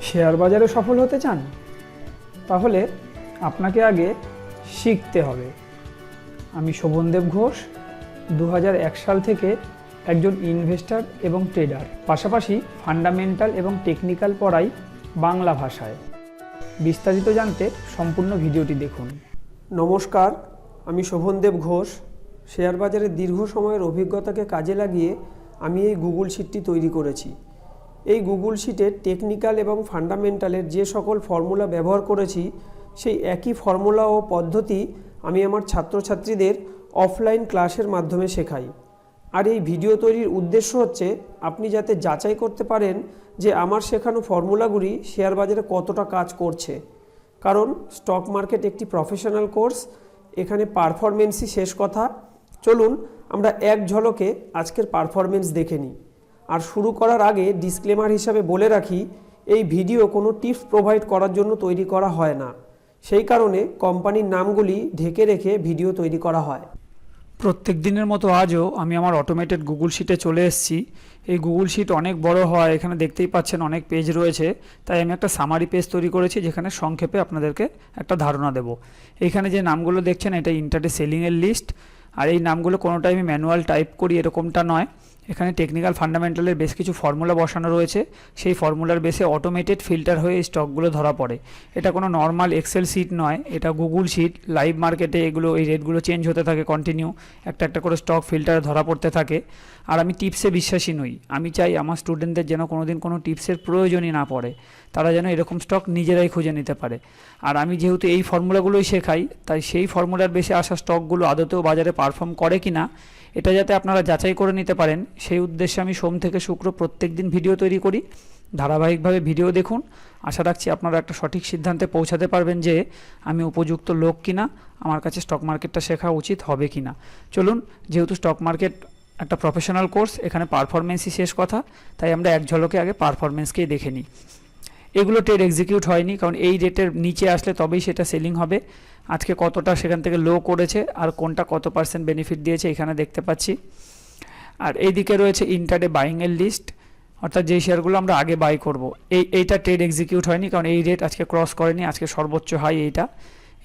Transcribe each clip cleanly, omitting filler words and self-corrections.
Share বাজারে সফল হতে চান? তাহলে আপনাকে আগে শিখতে হবে। আমি শোভনদেব ঘোষ, 2001 সাল থেকে একজন ইনভেস্টর এবং ট্রেডার, পাশাপাশি ফান্ডামেন্টাল এবং টেকনিক্যাল পড়াই বাংলা ভাষায়। বিস্তারিত জানতে সম্পূর্ণ ভিডিওটি দেখুন। নমস্কার, আমি শোভনদেব ঘোষ। শেয়ার বাজারে দীর্ঘ সময়ের অভিজ্ঞতাকে কাজে লাগিয়ে আমি এই গুগল শিটটি তৈরি করেছি। এই গুগল শিটে টেকনিক্যাল এবং ফান্ডামেন্টালের যে সকল ফর্মুলা ব্যবহার করেছি, সেই একই ফর্মুলা ও পদ্ধতি আমি আমার ছাত্রছাত্রীদের অফলাইন ক্লাসের মাধ্যমে শেখাই। আর এই ভিডিও তৈরির উদ্দেশ্য হচ্ছে আপনি যাতে যাচাই করতে পারেন যে আমার শেখানো ফর্মুলাগুলি শেয়ার বাজারে কতটা কাজ করছে। কারণ স্টক মার্কেট একটি প্রফেশনাল কোর্স, এখানে পারফরমেন্সই শেষ কথা। চলুন আমরা এক ঝলকে আজকের পারফরমেন্স দেখে নিই। আর শুরু করার আগে ডিসক্লেমার হিসাবে বলে রাখি, এই ভিডিও কোনো টিপস প্রোভাইড করার জন্য তৈরি করা হয় না। সেই কারণে কোম্পানির নামগুলি ঢেকে রেখে ভিডিও তৈরি করা হয়। প্রত্যেক দিনের মতো আজও আমি আমার অটোমেটেড গুগল শিটে চলে এসেছি। এই গুগল শিট অনেক বড় হয়, এখানে দেখতেই পাচ্ছেন অনেক পেজ রয়েছে। তাই আমি একটা সামারি পেজ তৈরি করেছি, যেখানে সংক্ষেপে আপনাদেরকে একটা ধারণা দেব। এখানে যে নামগুলো দেখছেন, এটা ইন্টারডে সেলিংয়ের লিস্ট। আর এই নামগুলো কোনোটাই আমি ম্যানুয়াল টাইপ করি এরকমটা নয়। এখানে টেকনিক্যাল ফান্ডামেন্টালের বেশ কিছু ফর্মুলা বসানো রয়েছে। সেই ফর্মুলার বেসে অটোমেটেড ফিল্টার হয়ে এই স্টকগুলো ধরা পড়ে। এটা কোনো নর্মাল এক্সেল শিট নয়, এটা গুগল শিট। লাইভ মার্কেটে এগুলো, এই রেটগুলো চেঞ্জ হতে থাকে কন্টিনিউ, একটা একটা করে স্টক ফিল্টারে ধরা পড়তে থাকে। আর আমি টিপসে বিশ্বাসী নই। আমি চাই আমার স্টুডেন্টদের যেন কোনোদিন কোনো টিপসের প্রয়োজনই না পড়ে, তারা যেন এরকম স্টক নিজেরাই খুঁজে নিতে পারে। আর আমি যেহেতু এই ফর্মুলাগুলোই শেখাই, তাই সেই ফর্মুলার বেসে আসা স্টকগুলো আদতেও বাজারে পারফর্ম করে কি না, এটা যাতে আপনারা যাচাই করে নিতে পারেন, সেই উদ্দেশ্যে আমি সোম থেকে শুক্র প্রত্যেক দিন ভিডিও তৈরি করি। ধারাবাহিকভাবে ভিডিও দেখুন। আশা রাখছি আপনারা একটা সঠিক সিদ্ধান্তে পৌঁছাতে পারবেন যে আমি উপযুক্ত লোক কিনা, আমার কাছে স্টক মার্কেটটা শেখা উচিত হবে কিনা। চলুন, যেহেতু স্টক মার্কেট একটা প্রফেশনাল কোর্স, এখানে পারফরমেন্সই শেষ কথা, তাই আমরা এক ঝলকে আগে পারফরমেন্সকেই দেখে নিই। এগুলো ট্রেড এক্সিকিউট হয়নি, কারণ এই রেটের নিচে আসলে তবেই সেটা সেলিং হবে। আজকে কতটা সেখান থেকে লো করেছে আর কোনটা কত পার্সেন্ট বেনিফিট দিয়েছে এখানে দেখতে পাচ্ছি। আর এইদিকে রয়েছে ইন্টারডে বাইংয়ের লিস্ট, অর্থাৎ যেই শেয়ারগুলো আমরা আগে বাই করব। এইটা ট্রেড এক্সিকিউট হয়নি, কারণ এই রেট আজকে ক্রস করেনি। আজকে সর্বোচ্চ হাই এইটা।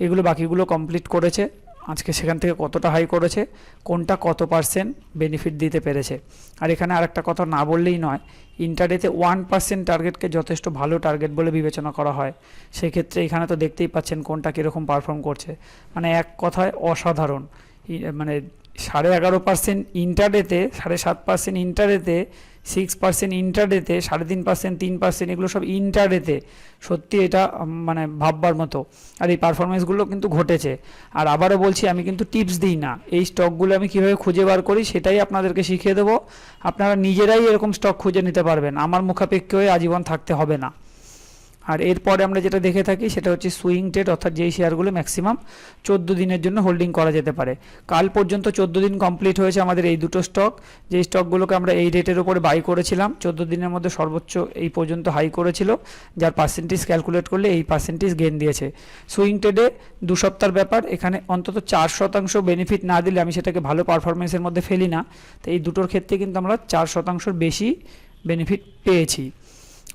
এগুলো বাকিগুলো কমপ্লিট করেছে। আজকে সেখান থেকে কতটা হাই করেছে, কোনটা কত পার্সেন্ট বেনিফিট দিতে পেরেছে। আর এখানে আরেকটা কথা না বললেই নয়, ইন্টারডেতে 1% টার্গেটকে যথেষ্ট ভালো টার্গেট বলে বিবেচনা করা হয়। সেক্ষেত্রে এখানে তো দেখতেই পাচ্ছেন কোনটা কীরকম পারফর্ম করছে, মানে এক কথায় অসাধারণ। মানে 11.5% ইন্টারডেতে, 7.5% ইন্টারডেতে, 6% ইন্টারডেতে, 3.5%, 3%, এগুলো সব ইন্টারডেতে। সত্যি এটা মানে ভাববার মতো। আর এই পারফরমেন্সগুলো কিন্তু ঘটেছে। আর আবারও বলছি, আমি কিন্তু টিপস দিই না। এই স্টকগুলো আমি কীভাবে খুঁজে বার করি সেটাই আপনাদেরকে শিখিয়ে দেবো। আপনারা নিজেরাই এরকম স্টক খুঁজে নিতে পারবেন, আমার মুখাপেক্ষী হয়ে আজীবন থাকতে হবে না। আর এরপরে আমরা যেটা দেখে থাকি সেটা হচ্ছে সুইং ট্রেড, অর্থাৎ যেই শেয়ারগুলো ম্যাক্সিমাম 14 দিনের জন্য হোল্ডিং করা যেতে পারে। কাল পর্যন্ত 14 দিন কমপ্লিট হয়েছে আমাদের এই দুটো স্টক। যেই স্টকগুলোকে আমরা এই রেটের উপরে বাই করেছিলাম, 14 দিনের মধ্যে সর্বোচ্চ এই পর্যন্ত হাই করেছিল, যার পার্সেন্টেজ ক্যালকুলেট করলে এই পার্সেন্টেজ গেইন দিয়েছে। সুইং ট্রেডে 2 সপ্তাহের ব্যাপার, এখানে অন্তত 4% বেনিফিট না দিলে আমি সেটাকে ভালো পারফরমেন্সের মধ্যে ফেলি না। তো এই দুটোর ক্ষেত্রে কিন্তু আমরা 4%-র বেশি বেনিফিট পেয়েছি।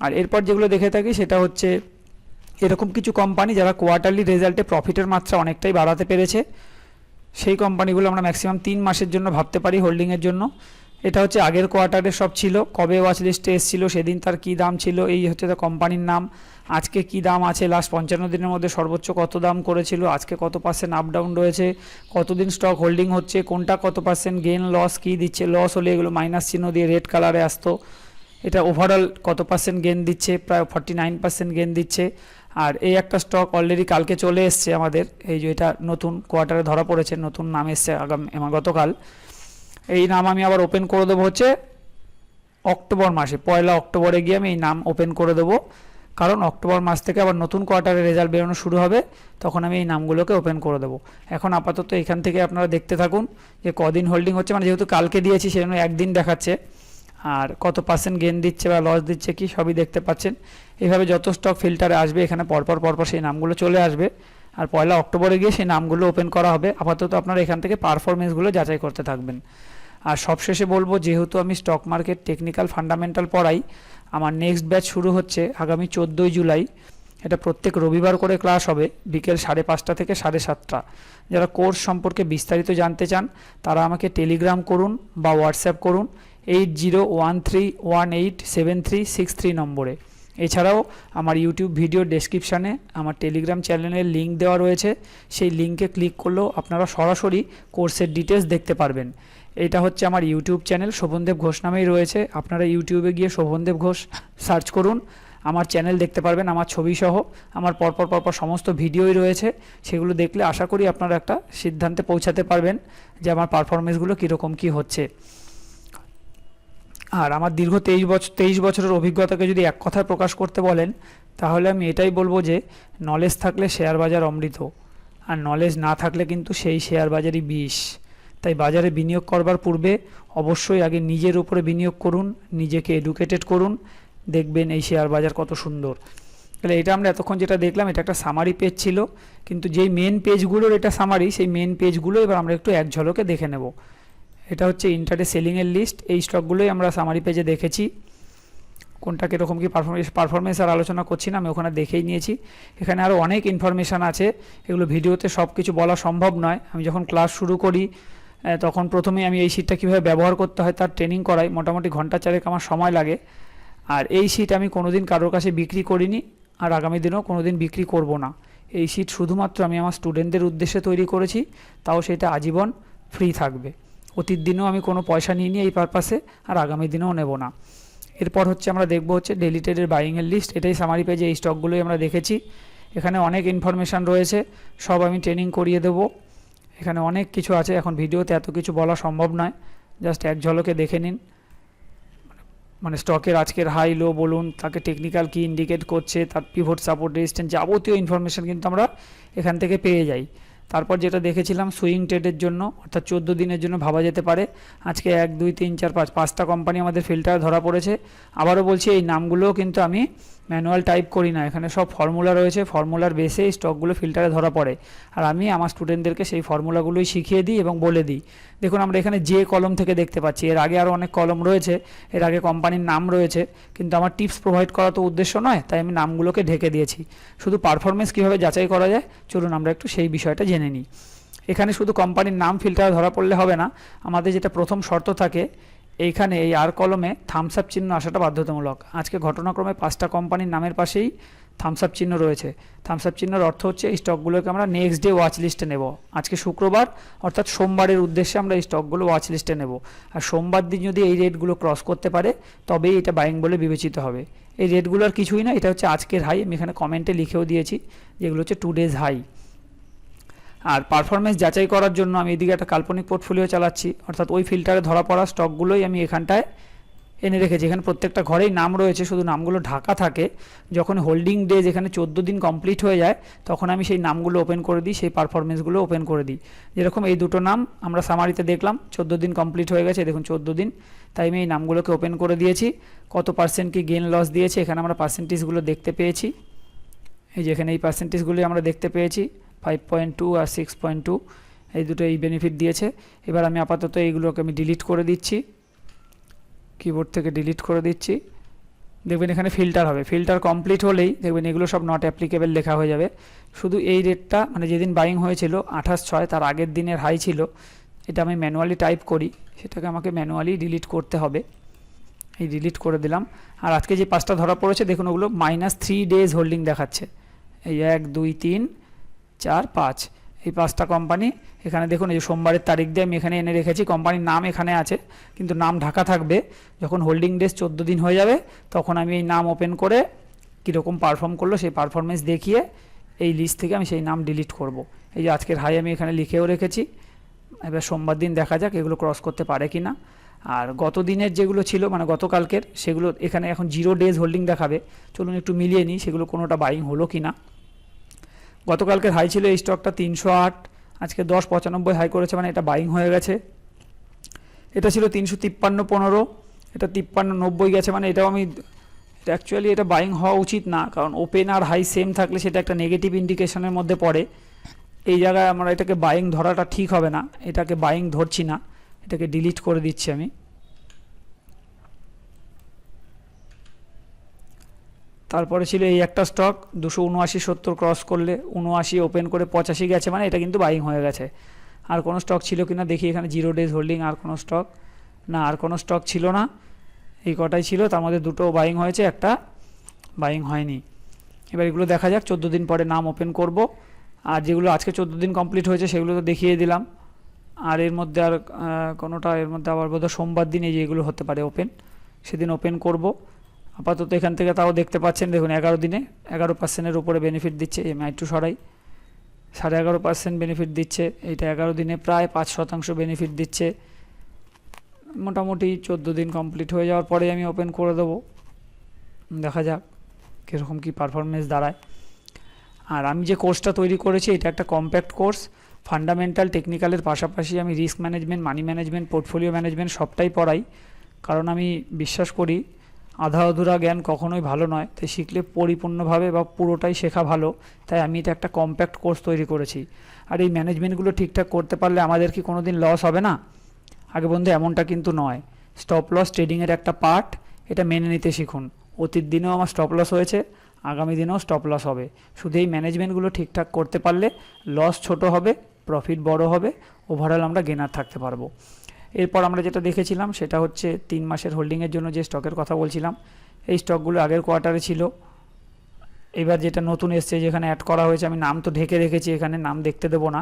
আর এরপর যেগুলো দেখে থাকি সেটা হচ্ছে এরকম কিছু কোম্পানি যারা কোয়ার্টারলি রেজাল্টে প্রফিটের মাত্রা অনেকটাই বাড়াতে পেরেছে। সেই কোম্পানিগুলো আমরা ম্যাক্সিমাম 3 মাসের জন্য ভাবতে পারি হোল্ডিংয়ের জন্য। এটা হচ্ছে আগের কোয়ার্টারে সব ছিল, কবে ওয়াচ লিস্টে এসেছিলো, সেদিন তার কী দাম ছিল, এই হচ্ছে তার কোম্পানির নাম। আজকে কী দাম আছে, লাস্ট 55 দিনের মধ্যে সর্বোচ্চ কত দাম করেছিল, আজকে কত পার্সেন্ট আপ ডাউন রয়েছে, কতদিন স্টক হোল্ডিং হচ্ছে, কোনটা কত পার্সেন্ট গেইন লস কী দিচ্ছে। লস হলে এগুলো মাইনাস চিহ্ন দিয়ে রেড কালারে আসতো। এটা ওভারঅল কত পার্সেন্ট গেইন দিচ্ছে, প্রায় 49% গেইন দিচ্ছে। আর এই একটা স্টক অলরেডি কালকে চলে এসছে আমাদের, এই যে এটা নতুন কোয়ার্টারে ধরা পড়েছে, নতুন নাম এসছে গতকাল। এই নাম আমি আবার ওপেন করে দেবো হচ্ছে অক্টোবর মাসে, 1 অক্টোবরে গিয়ে আমি এই নাম ওপেন করে দেবো। কারণ অক্টোবর মাস থেকে আবার নতুন কোয়ার্টারে রেজাল্ট বেরোনো শুরু হবে, তখন আমি এই নামগুলোকে ওপেন করে দেবো। এখন আপাতত এখান থেকে আপনারা দেখতে থাকুন যে কদিন হোল্ডিং হচ্ছে, মানে যেহেতু কালকে দিয়েছি সেজন্য একদিন দেখাচ্ছে, আর কত পার্সেন্ট গেইন দিচ্ছে বা লস দিচ্ছে কি সবই দেখতে পাচ্ছেন। এইভাবে যত স্টক ফিল্টারে আসবে এখানে পরপর সেই নামগুলো চলে আসবে। আর 1 অক্টোবরে গিয়ে সেই নামগুলো ওপেন করা হবে। আপাতত আপনারা এখান থেকে পারফরমেন্সগুলো যাচাই করতে থাকবেন। আর সবশেষে বলবো, যেহেতু আমি স্টক মার্কেট টেকনিক্যাল ফান্ডামেন্টাল পড়াই, আমার নেক্সট ব্যাচ শুরু হচ্ছে আগামী 14ই জুলাই। এটা প্রত্যেক রবিবার করে ক্লাস হবে, বিকেল 5:30 থেকে 7:30। যারা কোর্স সম্পর্কে বিস্তারিত জানতে চান তারা আমাকে টেলিগ্রাম করুন বা হোয়াটসঅ্যাপ করুন 8013187363 নম্বরে। এছাড়াও আমার ইউটিউব ভিডিও ডেসক্রিপশানে আমার টেলিগ্রাম চ্যানেলের লিঙ্ক দেওয়া রয়েছে, সেই লিঙ্কে ক্লিক করলেও আপনারা সরাসরি কোর্সের ডিটেলস দেখতে পারবেন। এটা হচ্ছে আমার ইউটিউব চ্যানেল, শোভনদেব ঘোষ নামেই রয়েছে। আপনারা ইউটিউবে গিয়ে শোভনদেব ঘোষ সার্চ করুন, আমার চ্যানেল দেখতে পারবেন, আমার ছবি সহ আমার পরপর সমস্ত ভিডিওই রয়েছে। সেগুলো দেখলে আশা করি আপনারা একটা সিদ্ধান্তে পৌঁছাতে পারবেন যে আমার পারফরমেন্সগুলো কীরকম কী হচ্ছে। আর আমার দীর্ঘ 23 বছরের অভিজ্ঞতাকে যদি এক কথায় প্রকাশ করতে বলেন, তাহলে আমি এটাই বলবো যে নলেজ থাকলে শেয়ার বাজার অমৃত, আর নলেজ না থাকলে কিন্তু সেই শেয়ার বাজারই বিষ। তাই বাজারে বিনিয়োগ করবার পূর্বে অবশ্যই আগে নিজের উপরে বিনিয়োগ করুন, নিজেকে এডুকেটেড করুন, দেখবেন এই শেয়ার বাজার কত সুন্দর। তাহলে এটা আমরা এতক্ষণ যেটা দেখলাম, এটা একটা সামারি পেজ ছিল, কিন্তু যেই মেন পেজগুলোর এটা সামারি, সেই মেন পেজগুলো এবার আমরা একটু এক ঝলকে দেখে নেব। এটা হচ্ছে ইন্টারডে সেলিংয়ের লিস্ট। এই স্টকগুলোই আমরা সামারি পেজে দেখেছি। কোনটা কীরকম কী পারফরমেন্স আর আলোচনা করছি না, আমি ওখানে দেখেই নিয়েছি। এখানে আরও অনেক ইনফরমেশান আছে, এগুলো ভিডিওতে সব কিছু বলা সম্ভব নয়। আমি যখন ক্লাস শুরু করি তখন প্রথমেই আমি এই শিটটা কীভাবে ব্যবহার করতে হয় তার ট্রেনিং করাই, মোটামুটি ঘন্টা 4 আমার সময় লাগে। আর এই শিট আমি কোনোদিন কারোর কাছে বিক্রি করিনি, আর আগামী দিনেও কোনোদিন বিক্রি করব না। এই শিট শুধুমাত্র আমি আমার স্টুডেন্টদের উদ্দেশ্যে তৈরি করেছি, তাও সেটা আজীবন ফ্রি থাকবে। অতীত দিনেও আমি কোনো পয়সা নিইনি এই পারপাসে, আর আগামী দিনেও নেব না। এরপর হচ্ছে আমরা দেখব হচ্ছে ডেলি ট্রেডের বাইংয়ের লিস্ট। এটাই সামারি পেজে এই স্টকগুলোই আমরা দেখেছি। এখানে অনেক ইনফরমেশান রয়েছে, সব আমি ট্রেনিং করিয়ে দেব। এখানে অনেক কিছু আছে, এখন ভিডিওতে এত কিছু বলা সম্ভব নয়, জাস্ট এক ঝলকে দেখে নিন। মানে স্টকের আজকের হাই লো বলুন, তাকে টেকনিক্যাল কি ইন্ডিকেট করছে, তার পিভট সাপোর্ট রেজিস্ট্যান্স, যাবতীয় ইনফরমেশান কিন্তু আমরা এখান থেকে পেয়ে যাই। তারপর যেটা দেখেছিলাম সুইং ট্রেডের জন্য, অর্থাৎ 14 দিনের জন্য ভাবা যেতে পারে। আজকে 1 2 3 4 5 5টা কোম্পানি আমাদের ফিল্টার ধরা পড়েছে। আবারও বলছি, এই নামগুলোও কিন্তু আমি ম্যানুয়াল টাইপ করি না, এখানে সব ফর্মুলা রয়েছে, ফর্মুলার বেসে এই স্টকগুলো ফিল্টারে ধরা পড়ে। আর আমি আমার স্টুডেন্টদেরকে সেই ফর্মুলাগুলোই শিখিয়ে দিই এবং বলে দিই। দেখুন আমরা এখানে যে কলম থেকে দেখতে পাচ্ছি, এর আগে আরও অনেক কলম রয়েছে, এর আগে কোম্পানির নাম রয়েছে, কিন্তু আমার টিপস প্রোভাইড করা তো উদ্দেশ্য নয়, তাই আমি নামগুলোকে ঢেকে দিয়েছি। শুধু পারফরমেন্স কীভাবে যাচাই করা যায়, চলুন আমরা একটু সেই বিষয়টা জেনে নিই। এখানে শুধু কোম্পানির নাম ফিল্টারে ধরা পড়লে হবে না, আমাদের যেটা প্রথম শর্ত থাকে, এইখানে এই আর কলমে থামস আপ চিহ্ন আসাটা বাধ্যতামূলক। আজকে ঘটনাক্রমে 5টা কোম্পানির নামের পাশেই থামস আপ চিহ্ন রয়েছে। থামস আপ চিহ্নের অর্থ হচ্ছে এই স্টকগুলোকে আমরা নেক্সট ডে ওয়াচ লিস্টে নেব। আজকে শুক্রবার, অর্থাৎ সোমবারের উদ্দেশ্যে আমরা এই স্টকগুলো ওয়াচ লিস্টে নেব। আর সোমবার দিন যদি এই রেটগুলো ক্রস করতে পারে, তবেই এটা বাইং বলে বিবেচিত হবে। এই রেটগুলো আর কিছুই না, এটা হচ্ছে আজকের হাই। আমি এখানে কমেন্টে লিখেও দিয়েছি যেগুলো হচ্ছে 2 ডেজ হাই। আর পারফরমেন্স যাচাই করার জন্য আমি এদিকে একটা কাল্পনিক পোর্টফোলিও চালাচ্ছি, অর্থাৎ ওই ফিল্টারে ধরা পড়া স্টকগুলোই আমি এখানটায় এনে রেখেছি। এখানে প্রত্যেকটা ঘরেই নাম রয়েছে, শুধু নামগুলো ঢাকা থাকে। যখন হোল্ডিং ডে যেখানে 14 দিন কমপ্লিট হয়ে যায়, তখন আমি সেই নামগুলো ওপেন করে দিই, সেই পারফরমেন্সগুলো ওপেন করে দিই। যেরকম এই দুটো নাম আমরা সামারিতে দেখলাম, 14 দিন কমপ্লিট হয়ে গেছে, দেখুন 14 দিন, তাই আমি এই নামগুলোকে ওপেন করে দিয়েছি। কত পার্সেন্ট কি গেন লস দিয়েছে এখানে আমরা পার্সেন্টেজগুলো দেখতে পেয়েছি। এই যে এখানে এই পার্সেন্টেজগুলি আমরা দেখতে পেয়েছি, 5.2 আর 6.2, এই দুটো এই বেনিফিট দিয়েছে। এবার আমি আপাতত এইগুলোকে আমি ডিলিট করে দিচ্ছি, কিবোর্ড থেকে ডিলিট করে দিচ্ছি। দেখবেন এখানে ফিল্টার হবে, ফিল্টার কমপ্লিট হলেই দেখবেন এগুলো সব নট অ্যাপ্লিকেবল লেখা হয়ে যাবে। শুধু এই রেটটা, মানে যেদিন বাইং হয়েছিল 28/6, তার আগের দিনের হাই ছিল, এটা আমি ম্যানুয়ালি টাইপ করি, সেটাকে আমাকে ম্যানুয়ালি ডিলিট করতে হবে। এই ডিলিট করে দিলাম। আর আজকে যে 5টা ধরা পড়েছে দেখুন, ওগুলো -3 ডেজ হোল্ডিং দেখাচ্ছে। এই 1 2 3 4 5, এই 5টা কোম্পানি এখানে দেখুন। এই যে সোমবারের তারিখ দিয়ে আমি এখানে এনে রেখেছি, কোম্পানির নাম এখানে আছে, কিন্তু নাম ঢাকা থাকবে। যখন হোল্ডিং ডেজ 14 দিন হয়ে যাবে, তখন আমি এই নাম ওপেন করে কীরকম পারফর্ম করলো সেই পারফরমেন্স দেখিয়ে এই লিস্ট থেকে আমি সেই নাম ডিলিট করব। এই যে আজকের হাই আমি এখানে লিখেও রেখেছি। এবার সোমবার দিন দেখা যাক এগুলো ক্রস করতে পারে কি না। আর গত দিনের যেগুলো ছিল, মানে গতকালকের, সেগুলো এখানে এখন 0 ডেজ হোল্ডিং দেখাবে। চলুন একটু মিলিয়ে নিই সেগুলো কোনোটা বাইং হলো কি না। গতকালকের হাই ছিল এই স্টকটা 308, আজকে 10.95 হাই করেছে, মানে এটা বাইং হয়ে গেছে। এটা ছিল 353.15, এটা 53.90 গেছে, মানে এটাও আমি অ্যাকচুয়ালি এটা বাইং হওয়া উচিত না, কারণ ওপেন আর হাই সেম থাকলে সেটা একটা নেগেটিভ ইন্ডিকেশনের মধ্যে পড়ে। এই জায়গায় আমরা এটাকে বাইং ধরাটা ঠিক হবে না, এটাকে বাইং ধরছি না। এটাকে ডিলিট করে দিচ্ছি আমি। তারপরে ছিল এই একটা স্টক 279.70 ক্রস করলে 79 ওপেন করে 85 গেছে, মানে এটা কিন্তু বাইং হয়ে গেছে। আর কোনো স্টক ছিল কিনা দেখি, এখানে 0 ডেজ হোল্ডিং, আর কোনো স্টক না, আর কোনো স্টক ছিল না। এই কটাই ছিল, তার মধ্যে দুটো বাইং হয়েছে, একটা বাইং হয়নি। এবার এগুলো দেখা যাক 14 দিন পরে নাম ওপেন করব। আর যেগুলো আজকে 14 দিন কমপ্লিট হয়েছে সেগুলো তো দেখিয়ে দিলাম। আর এর মধ্যে আর কোনোটা, এর মধ্যে আবার বোধহয় সোমবার দিন এই যেগুলো হতে পারে ওপেন, সেদিন ওপেন করব। আপাতত এখান থেকে তাও দেখতে পাচ্ছেন, দেখুন 11 দিনে 11%-এর উপরে বেনিফিট দিচ্ছে। আমি একটু সরাই, 11.5% বেনিফিট দিচ্ছে। এইটা 11 দিনে প্রায় 5% বেনিফিট দিচ্ছে। মোটামুটি 14 দিন কমপ্লিট হয়ে যাওয়ার পরে আমি ওপেন করে দেবো, দেখা যাক কীরকম কী পারফরমেন্স দাঁড়ায়। আর আমি যে কোর্সটা তৈরি করেছি এটা একটা কম্প্যাক্ট কোর্স, ফান্ডামেন্টাল টেকনিক্যালের পাশাপাশি আমি risk management, money management, portfolio management সবটাই পড়াই। কারণ আমি বিশ্বাস করি আধা অধুরা জ্ঞান কখনোই ভালো নয়, তাই শিখলে পরিপূর্ণভাবে বা পুরোটাই শেখা ভালো। তাই আমি এটা একটা কম্প্যাক্ট কোর্স তৈরি করেছি। আর এই ম্যানেজমেন্টগুলো ঠিকঠাক করতে পারলে আমাদের কি কোনো দিন লস হবে না? আগে বন্ধু এমনটা কিন্তু নয়। স্টপ লস ট্রেডিংয়ের একটা পার্ট, এটা মেনে নিতে শিখুন। অতীত দিনেও আমার স্টপ লস হয়েছে, আগামী দিনেও স্টপ লস হবে। শুধু এই ম্যানেজমেন্টগুলো ঠিকঠাক করতে পারলে লস ছোট হবে, প্রফিট বড় হবে, ওভারঅল আমরা গেনার থাকতে পারবো। এরপর আমরা যেটা দেখেছিলাম সেটা হচ্ছে 3 মাসের হোল্ডিংয়ের জন্য যে স্টকের কথা বলছিলাম, এই স্টকগুলো আগের কোয়ার্টারে ছিল। এবার যেটা নতুন এসছে, যেখানে অ্যাড করা হয়েছে, আমি নাম তো ঢেকে রেখেছি, এখানে নাম দেখতে দেবো না,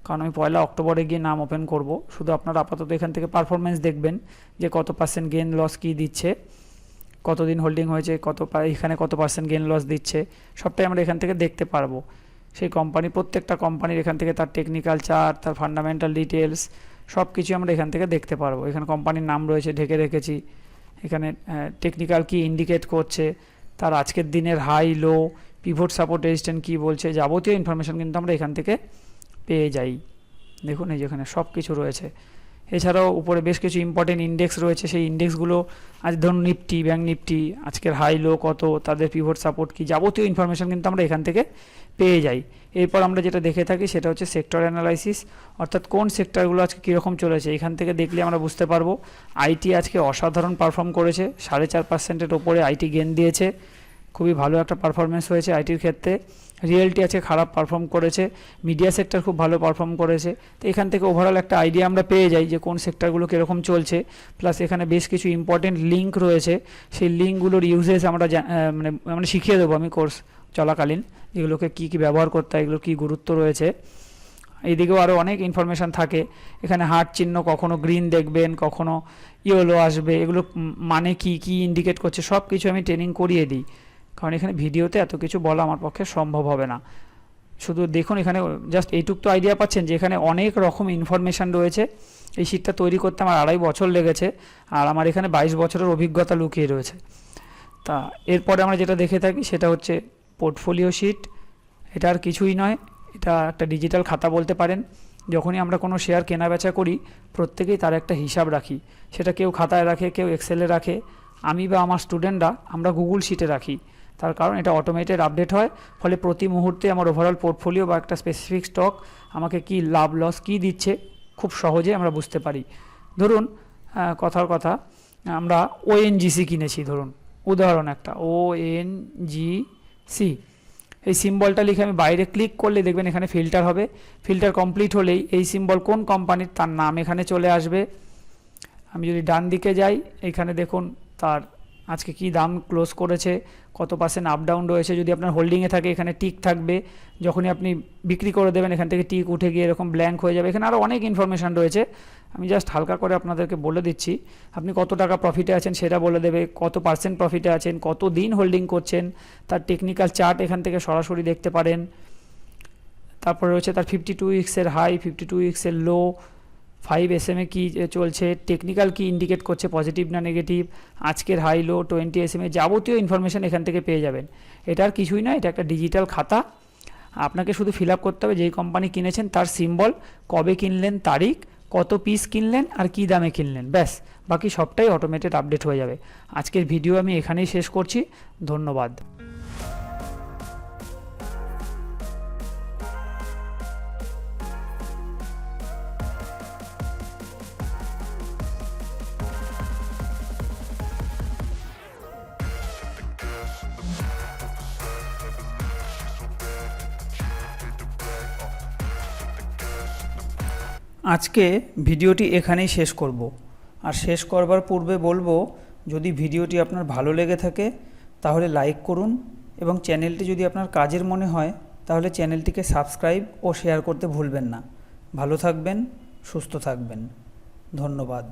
কারণ আমি 1 অক্টোবরে গিয়ে নাম ওপেন করব। শুধু আপনারা আপাতত এখান থেকে পারফরমেন্স দেখবেন যে কত পার্সেন্ট গেন লস কী দিচ্ছে, কতদিন হোল্ডিং হয়েছে, এখানে কত পার্সেন্ট গেন লস দিচ্ছে, সবটাই আমরা এখান থেকে দেখতে পারবো। সেই কোম্পানি, প্রত্যেকটা কোম্পানির এখান থেকে তার টেকনিক্যাল চার্ট, তার ফান্ডামেন্টাল ডিটেলস সব কিছু আমরা এখান থেকে দেখতে পারবো। এখানে কোম্পানির নাম রয়েছে, ঢেকে রেখেছি। এখানে টেকনিক্যাল কি ইন্ডিকেট করছে, তার আজকের দিনের high low, pivot support resistance কী বলছে, যাবতীয় ইনফরমেশন কিন্তু আমরা এখান থেকে পেয়ে যাই। দেখুন এই যেখানে সব কিছু রয়েছে। এছাড়াও উপরে বেশ কিছু ইম্পর্টেন্ট ইন্ডেক্স রয়েছে, সেই ইন্ডেক্সগুলো আজ ধরুন নিফটি, ব্যাঙ্ক নিফটি আজকের হাই লো কত, তাদের পিভট সাপোর্ট কী, যাবতীয় ইনফরমেশন কিন্তু আমরা এখান থেকে পেয়ে যাই। এরপর আমরা যেটা দেখে থাকি সেটা হচ্ছে সেক্টর অ্যানালাইসিস, অর্থাৎ কোন সেক্টরগুলো আজকে কীরকম চলেছে এখান থেকে দেখলে আমরা বুঝতে পারবো। আইটি আজকে অসাধারণ পারফর্ম করেছে, 4.5%-এর ওপরে আইটি গেন দিয়েছে, খুবই ভালো একটা পারফরমেন্স হয়েছে আইটির ক্ষেত্রে। রিয়েলটি আজকে খারাপ পারফর্ম করেছে, মিডিয়া সেক্টর খুব ভালো পারফর্ম করেছে। তো এখান থেকে ওভারঅল একটা আইডিয়া আমরা পেয়ে যাই যে কোন সেক্টরগুলো কীরকম চলছে। প্লাস এখানে বেশ কিছু ইম্পর্টেন্ট লিঙ্ক রয়েছে, সেই লিঙ্কগুলোর ইউজেস আমরা মানে শিখিয়ে দেবো আমি কোর্স চলাকালীন, এগুলোকে কী কী ব্যবহার করতে হয়, এগুলোর কী গুরুত্ব রয়েছে। এইদিকেও আরও অনেক ইনফরমেশান থাকে। এখানে হার্ট চিহ্ন কখনো গ্রিন দেখবেন, কখনো ইয়েলো আসবে, এগুলো মানে কী কী ইন্ডিকেট করছে সব কিছু আমি ট্রেনিং করিয়ে দিই। কারণ এখানে ভিডিওতে এত কিছু বলা আমার পক্ষে সম্ভব হবে না। শুধু দেখুন এখানে জাস্ট এইটুক তো আইডিয়া পাচ্ছেন যে এখানে অনেক রকম ইনফরমেশান রয়েছে। এই শিটটা তৈরি করতে আমার 2.5 বছর লেগেছে, আর আমার এখানে 22 বছরের অভিজ্ঞতা লুকিয়ে রয়েছে। তা এরপরে আমরা যেটা দেখে থাকি সেটা হচ্ছে পোর্টফোলিও শিট। এটা আর কিছুই নয়, এটা একটা ডিজিটাল খাতা বলতে পারেন। যখনই আমরা কোনো শেয়ার কেনা বেচা করি প্রত্যেকেই তার একটা হিসাব রাখি, সেটা কেউ খাতায় রাখে, কেউ এক্সেলে রাখে, আমি বা আমার স্টুডেন্টরা আমরা গুগল শিটে রাখি। তার কারণ এটা অটোমেটেড আপডেট হয়, ফলে প্রতি মুহূর্তে আমার ওভারঅল পোর্টফোলিও বা একটা স্পেসিফিক স্টক আমাকে কি লাভ লস কী দিচ্ছে খুব সহজে আমরা বুঝতে পারি। ধরুন কথার কথা, আমরা ওএনজিসি কিনেছি, ধরুন উদাহরণ একটা ONGC, এই সিম্বলটা লিখে আমি বাইরে ক্লিক করলে দেখবেন এখানে ফিল্টার হবে। ফিল্টার কমপ্লিট হলেই এই সিম্বল কোন কোম্পানির তার নাম এখানে চলে আসবে। আমি যদি ডান দিকে যাই, এখানে দেখুন তার আজকে কি দাম ক্লোজ করেছে, কত পার্সেন্ট আপ ডাউন রয়েছে। যদি আপনার হোল্ডিংয়ে থাকে এখানে টিক থাকবে, যখনই আপনি বিক্রি করে দেবেন এখান থেকে টিক উঠে গিয়ে এরকম ব্ল্যাঙ্ক হয়ে যাবে। এখানে আরও অনেক ইনফরমেশান রয়েছে, আমি জাস্ট হালকা করে আপনাদেরকে বলে দিচ্ছি। আপনি কত টাকা প্রফিটে আছেন সেটা বলে দেবে, কত পার্সেন্ট প্রফিটে আছেন, কত দিন হোল্ডিং করছেন, তার টেকনিক্যাল চার্ট এখান থেকে সরাসরি দেখতে পারেন। তারপরে রয়েছে তার 52 উইক্সের হাই, 52 উইক্সের লো, 5 SMA কি চলছে, টেকনিক্যাল কি ইন্ডিকেট করছে পজিটিভ না নেগেটিভ, আজকের হাই লো, 20 SMA যাবতীয় ইনফরমেশান এখান থেকে পেয়ে যাবেন। এটা আর কিছুই না, এটা একটা ডিজিটাল খাতা। আপনাকে শুধু ফিল আপ করতে হবে যেই কোম্পানি কিনেছেন তার সিম্বল, কবে কিনলেন, তারিখ, কত পিস কিনলেন আর কী দামে কিনলেন, ব্যাস বাকি সবটাই অটোমেটেড আপডেট হয়ে যাবে। আজকের ভিডিও আমি এখানেই শেষ করছি, ধন্যবাদ। আজকে ভিডিওটি এখানেই শেষ করব। আর শেষ করবার পূর্বে বলবো, যদি ভিডিওটি আপনার ভালো লেগে থাকে তাহলে লাইক করুন, এবং চ্যানেলটি যদি আপনার কাজের মনে হয় তাহলে চ্যানেলটিকে সাবস্ক্রাইব ও শেয়ার করতে ভুলবেন না। ভালো থাকবেন, সুস্থ থাকবেন। ধন্যবাদ।